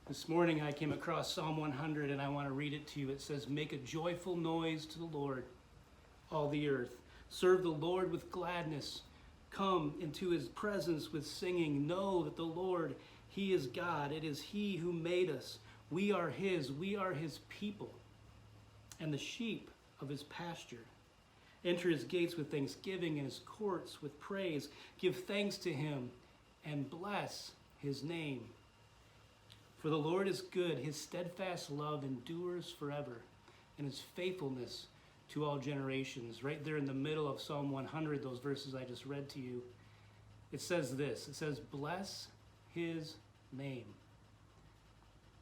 This morning I came across Psalm 100 and I want to read it to you. It says, "Make a joyful noise to the Lord, all the earth. Serve the Lord with gladness. Come into his presence with singing. Know that the Lord, he is God. It is he who made us. We are his people, and the sheep of his pasture. Enter his gates with thanksgiving and his courts with praise. Give thanks to him and bless his name. For the Lord is good, his steadfast love endures forever, and his faithfulness to all generations." Right there in the middle of Psalm 100, those verses I just read to you, it says this. It says, "Bless his name."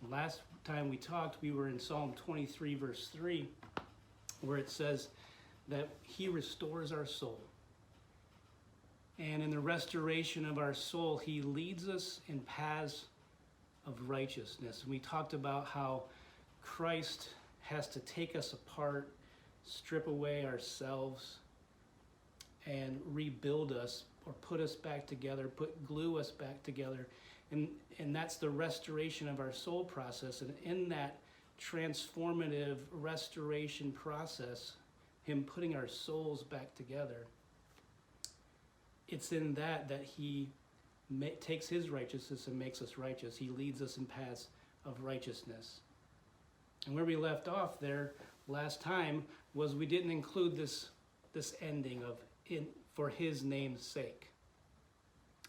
Last time we talked, we were in Psalm 23, verse 3, where it says that he restores our soul. And in the restoration of our soul, he leads us in paths of righteousness. And we talked about how Christ has to take us apart, strip away ourselves, and rebuild us or put us back together, glue us back together. And that's the restoration of our soul process. And in that transformative restoration process, him putting our souls back together, it's in that he takes his righteousness and makes us righteous. He leads us in paths of righteousness. And where we left off there last time was we didn't include this ending of for his name's sake.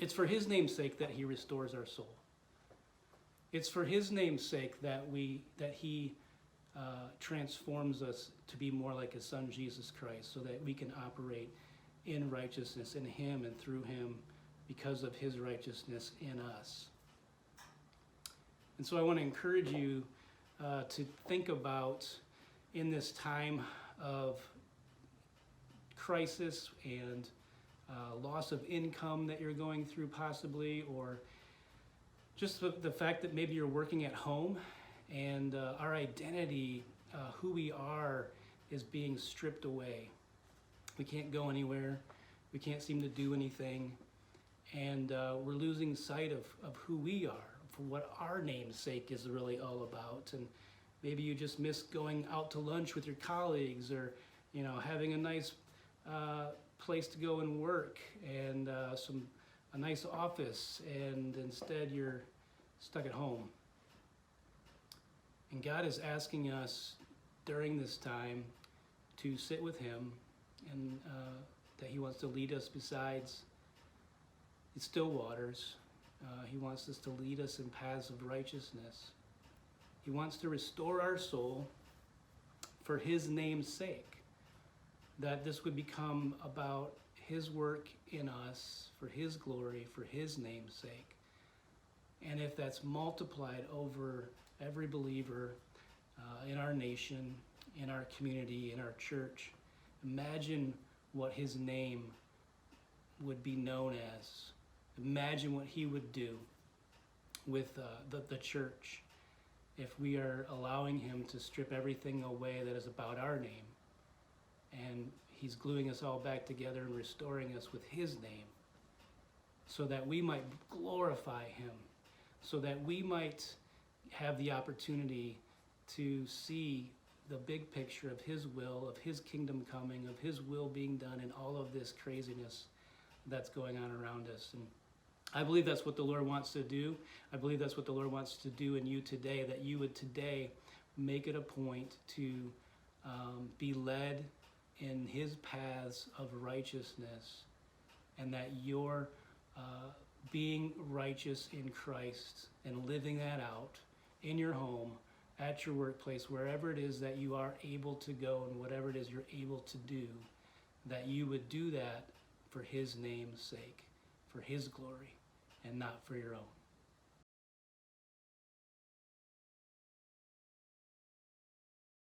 It's for his name's sake that he restores our soul. It's for his name's sake that he transforms us to be more like his son, Jesus Christ, so that we can operate in righteousness in him and through him because of his righteousness in us. And so I want to encourage you to think about, in this time of crisis and loss of income that you're going through possibly, or just the fact that maybe you're working at home and our identity, who we are, is being stripped away. We can't go anywhere. We can't seem to do anything. And we're losing sight of who we are, for what our name's sake is really all about. And maybe you just miss going out to lunch with your colleagues, or having a nice place to go and work, and a nice office, and instead you're stuck at home. And God is asking us during this time to sit with him, and that he wants to lead us besides the still waters. He wants us to lead us in paths of righteousness. He wants to restore our soul for his name's sake, that this would become about his work in us, for his glory, for his name's sake. And if that's multiplied over every believer in our nation, in our community, in our church, imagine what his name would be known as. Imagine what he would do with the church if we are allowing him to strip everything away that is about our name, and he's gluing us all back together and restoring us with his name, so that we might glorify him, so that we might have the opportunity to see the big picture of his will, of his kingdom coming, of his will being done in all of this craziness that's going on around us. And I believe that's what the Lord wants to do. I believe that's what the Lord wants to do in you today, that you would today make it a point to be led in his paths of righteousness, and that you're being righteous in Christ and living that out in your home, at your workplace, wherever it is that you are able to go, and whatever it is you're able to do, that you would do that for his name's sake, for his glory, and not for your own.